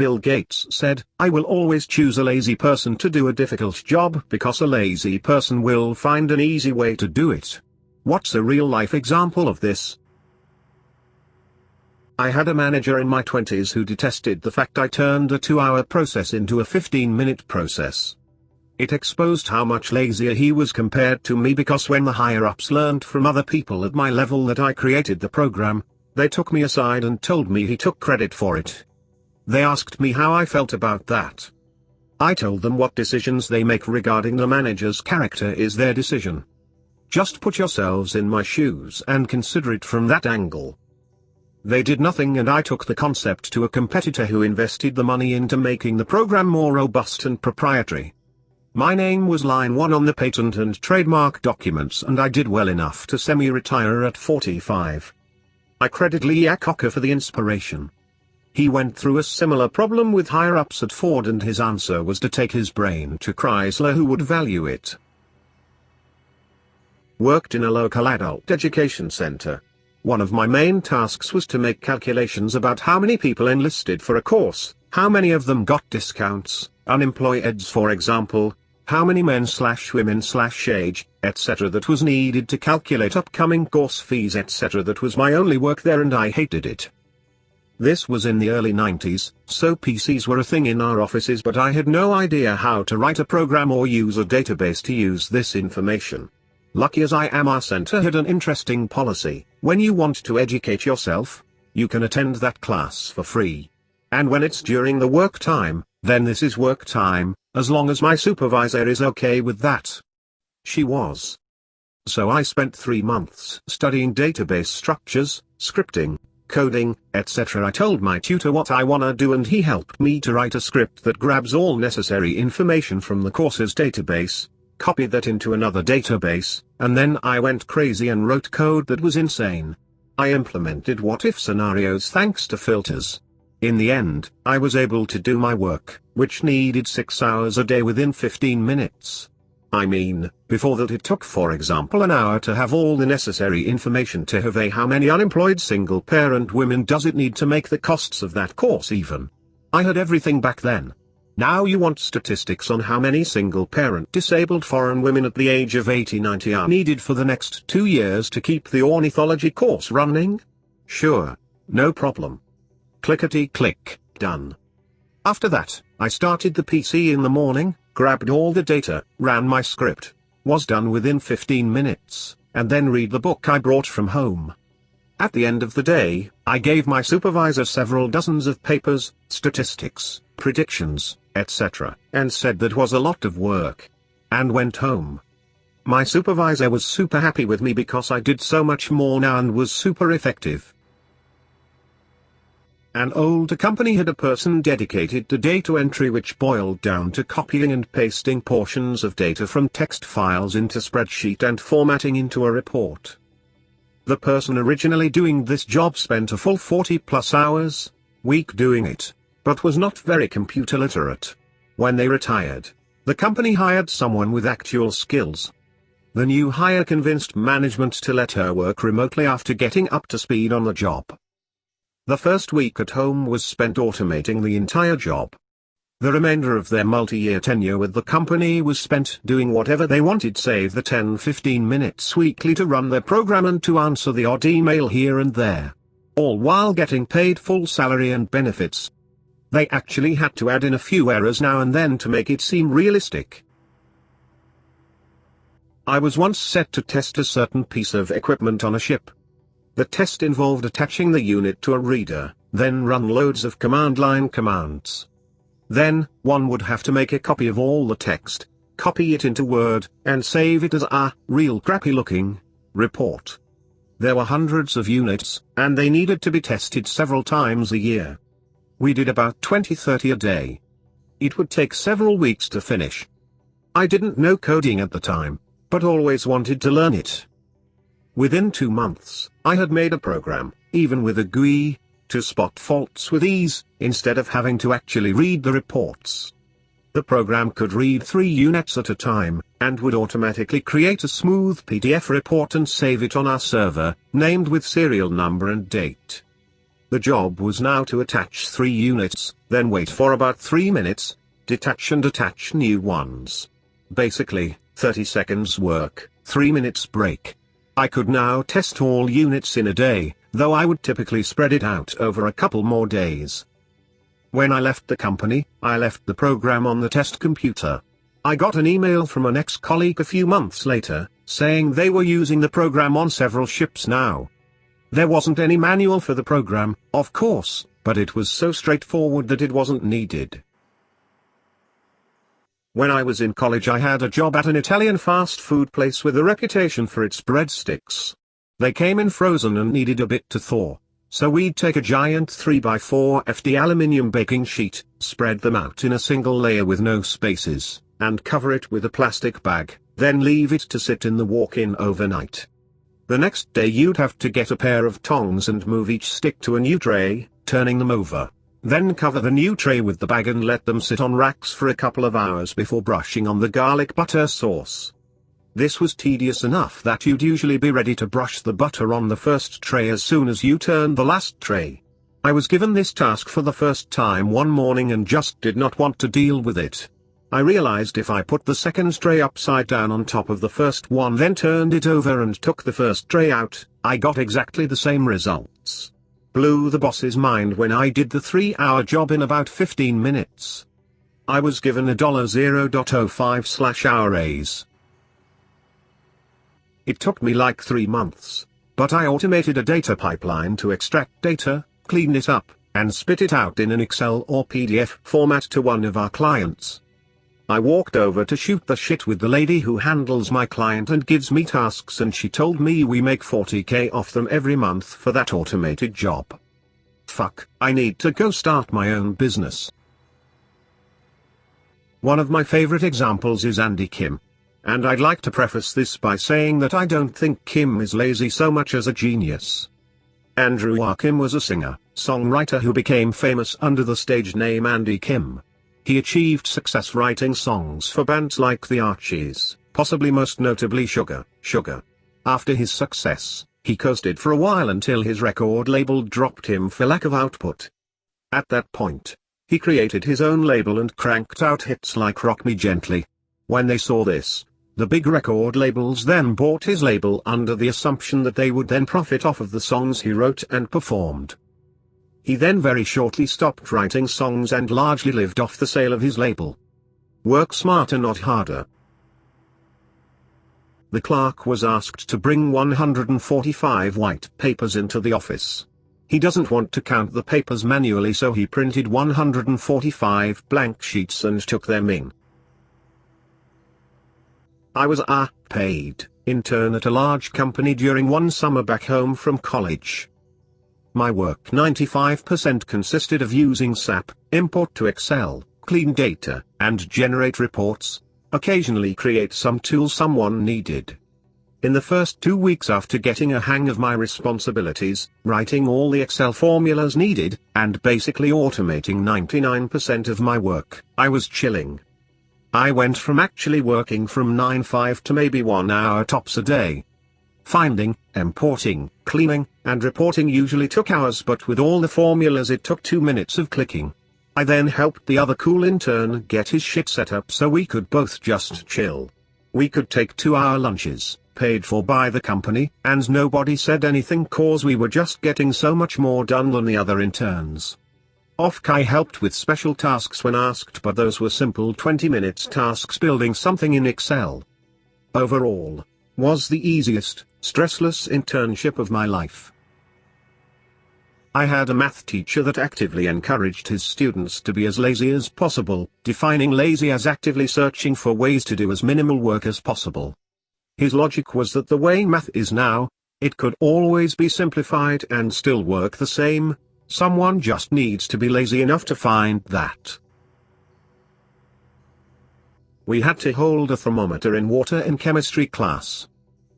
Bill Gates said, "I will always choose a lazy person to do a difficult job because a lazy person will find an easy way to do it." What's a real-life example of this? I had a manager in my 20s who detested the fact I turned a 2-hour process into a 15-minute process. It exposed how much lazier he was compared to me, because when the higher-ups learned from other people at my level that I created the program, they took me aside and told me he took credit for it. They asked me how I felt about that. I told them what decisions they make regarding the manager's character is their decision. Just put yourselves in my shoes and consider it from that angle. They did nothing, and I took the concept to a competitor who invested the money into making the program more robust and proprietary. My name was line 1 on the patent and trademark documents, and I did well enough to semi-retire at 45. I credit Lee Iacocca for the inspiration. He went through a similar problem with higher-ups at Ford, and his answer was to take his brain to Chrysler, who would value it. Worked in a local adult education center. One of my main tasks was to make calculations about how many people enlisted for a course, how many of them got discounts, unemployeds for example, how many men/women/age, etc. That was needed to calculate upcoming course fees, etc. That was my only work there, and I hated it. This was in the early 90s, so PCs were a thing in our offices, but I had no idea how to write a program or use a database to use this information. Lucky as I am, our center had an interesting policy: when you want to educate yourself, you can attend that class for free. And when it's during the work time, then this is work time, as long as my supervisor is okay with that. She was. So I spent 3 months studying database structures, scripting, coding, etc. I told my tutor what I wanna do, and he helped me to write a script that grabs all necessary information from the course's database, copy that into another database, and then I went crazy and wrote code that was insane. I implemented what-if scenarios thanks to filters. In the end, I was able to do my work, which needed 6 hours a day, within 15 minutes. I mean, before that it took, for example, an hour to have all the necessary information to have how many unemployed single-parent women does it need to make the costs of that course even. I had everything back then. Now you want statistics on how many single-parent disabled foreign women at the age of 80-90 are needed for the next 2 years to keep the ornithology course running? Sure, no problem. Clickety-click, done. After that, I started the PC in the morning, grabbed all the data, ran my script, was done within 15 minutes, and then read the book I brought from home. At the end of the day, I gave my supervisor several dozens of papers, statistics, predictions, etc., and said that was a lot of work, and went home. My supervisor was super happy with me because I did so much more now and was super effective. An older company had a person dedicated to data entry, which boiled down to copying and pasting portions of data from text files into spreadsheet and formatting into a report. The person originally doing this job spent a full 40+ hours week doing it, but was not very computer literate. When they retired, the company hired someone with actual skills. The new hire convinced management to let her work remotely after getting up to speed on the job. The first week at home was spent automating the entire job. The remainder of their multi-year tenure with the company was spent doing whatever they wanted, save the 10-15 minutes weekly to run their program and to answer the odd email here and there. All while getting paid full salary and benefits. They actually had to add in a few errors now and then to make it seem realistic. I was once set to test a certain piece of equipment on a ship. The test involved attaching the unit to a reader, then run loads of command line commands. Then, one would have to make a copy of all the text, copy it into Word, and save it as a real crappy looking report. There were hundreds of units, and they needed to be tested several times a year. We did about 20-30 a day. It would take several weeks to finish. I didn't know coding at the time, but always wanted to learn it. Within 2 months, I had made a program, even with a GUI, to spot faults with ease, instead of having to actually read the reports. The program could read 3 units at a time, and would automatically create a smooth PDF report and save it on our server, named with serial number and date. The job was now to attach 3 units, then wait for about 3 minutes, detach and attach new ones. Basically, 30 seconds work, 3 minutes break. I could now test all units in a day, though I would typically spread it out over a couple more days. When I left the company, I left the program on the test computer. I got an email from an ex-colleague a few months later, saying they were using the program on several ships now. There wasn't any manual for the program, of course, but it was so straightforward that it wasn't needed. When I was in college, I had a job at an Italian fast food place with a reputation for its breadsticks. They came in frozen and needed a bit to thaw, so we'd take a giant 3x4 FD aluminium baking sheet, spread them out in a single layer with no spaces, and cover it with a plastic bag, then leave it to sit in the walk-in overnight. The next day you'd have to get a pair of tongs and move each stick to a new tray, turning them over. Then cover the new tray with the bag and let them sit on racks for a couple of hours before brushing on the garlic butter sauce. This was tedious enough that you'd usually be ready to brush the butter on the first tray as soon as you turned the last tray. I was given this task for the first time one morning and just did not want to deal with it. I realized if I put the second tray upside down on top of the first one, then turned it over and took the first tray out, I got exactly the same results. Blew the boss's mind when I did the 3-hour job in about 15 minutes. I was given a $0.05/hour raise. It took me like 3 months, but I automated a data pipeline to extract data, clean it up, and spit it out in an Excel or PDF format to one of our clients. I walked over to shoot the shit with the lady who handles my client and gives me tasks, and she told me we make $40K off them every month for that automated job. Fuck, I need to go start my own business. One of my favorite examples is Andy Kim. And I'd like to preface this by saying that I don't think Kim is lazy so much as a genius. Andrew Kim was a singer, songwriter who became famous under the stage name Andy Kim. He achieved success writing songs for bands like the Archies, possibly most notably Sugar. After his success, he coasted for a while until his record label dropped him for lack of output. At that point, he created his own label and cranked out hits like Rock Me Gently. When they saw this, the big record labels then bought his label under the assumption that they would then profit off of the songs he wrote and performed. He then very shortly stopped writing songs and largely lived off the sale of his label. Work smarter, not harder. The clerk was asked to bring 145 white papers into the office. He doesn't want to count the papers manually, so he printed 145 blank sheets and took them in. I was a paid intern at a large company during one summer back home from college. My work 95% consisted of using SAP, import to Excel, clean data, and generate reports, occasionally create some tool someone needed. In the first 2 weeks after getting a hang of my responsibilities, writing all the Excel formulas needed, and basically automating 99% of my work, I was chilling. I went from actually working from 9-5 to maybe 1 hour tops a day. Finding, importing, cleaning, and reporting usually took hours, but with all the formulas it took 2 minutes of clicking. I then helped the other cool intern get his shit set up so we could both just chill. We could take 2-hour lunches, paid for by the company, and nobody said anything cause we were just getting so much more done than the other interns. I helped with special tasks when asked, but those were simple 20-minute tasks building something in Excel. Overall, was the easiest, stressless internship of my life. I had a math teacher that actively encouraged his students to be as lazy as possible, defining lazy as actively searching for ways to do as minimal work as possible. His logic was that the way math is now, it could always be simplified and still work the same. Someone just needs to be lazy enough to find that. We had to hold a thermometer in water in chemistry class.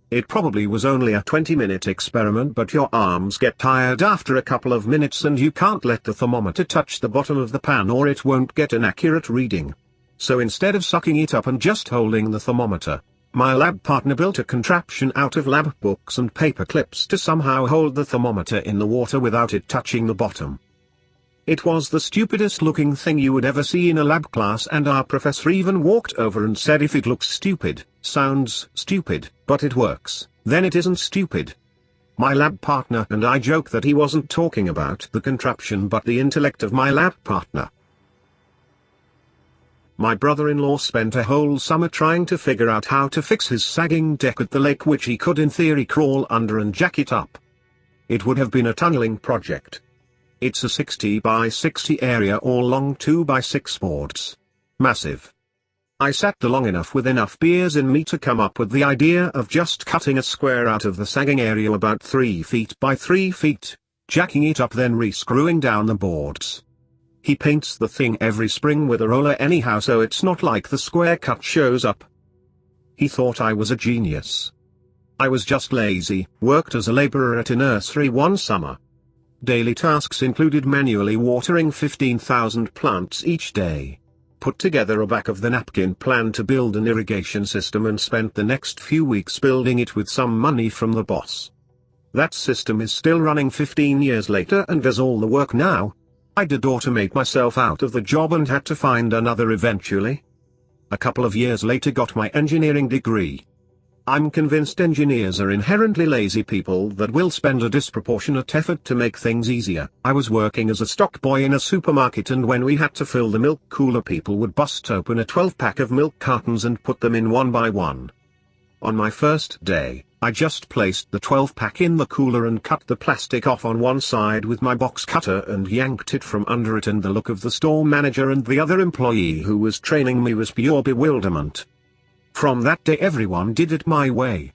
It probably was only a 20-minute experiment, but your arms get tired after a couple of minutes and you can't let the thermometer touch the bottom of the pan or it won't get an accurate reading. So instead of sucking it up and just holding the thermometer, My lab partner built a contraption out of lab books and paper clips to somehow hold the thermometer in the water without it touching the bottom. It was the stupidest looking thing you would ever see in a lab class, and our professor even walked over and said, if it looks stupid, sounds stupid, but it works, then it isn't stupid. My lab partner and I joke that he wasn't talking about the contraption but the intellect of my lab partner. My brother-in-law spent a whole summer trying to figure out how to fix his sagging deck at the lake, which he could in theory crawl under and jack it up. It would have been a tunneling project. It's a 60 by 60 area all along 2 by 6 boards. Massive. I sat there long enough with enough beers in me to come up with the idea of just cutting a square out of the sagging area about 3 feet by 3 feet, jacking it up, then re-screwing down the boards. He paints the thing every spring with a roller anyhow, so it's not like the square cut shows up. He thought I was a genius. I was just lazy. Worked as a laborer at a nursery one summer. Daily tasks included manually watering 15,000 plants each day. Put together a back-of-the-napkin plan to build an irrigation system and spent the next few weeks building it with some money from the boss. That system is still running 15 years later and does all the work now. I did automate myself out of the job and had to find another eventually. A couple of years later got my engineering degree. I'm convinced engineers are inherently lazy people that will spend a disproportionate effort to make things easier. I was working as a stock boy in a supermarket, and when we had to fill the milk cooler, people would bust open a 12-pack of milk cartons and put them in one by one. On my first day, I just placed the 12-pack in the cooler and cut the plastic off on one side with my box cutter and yanked it from under it, and the look of the store manager and the other employee who was training me was pure bewilderment. From that day everyone did it my way.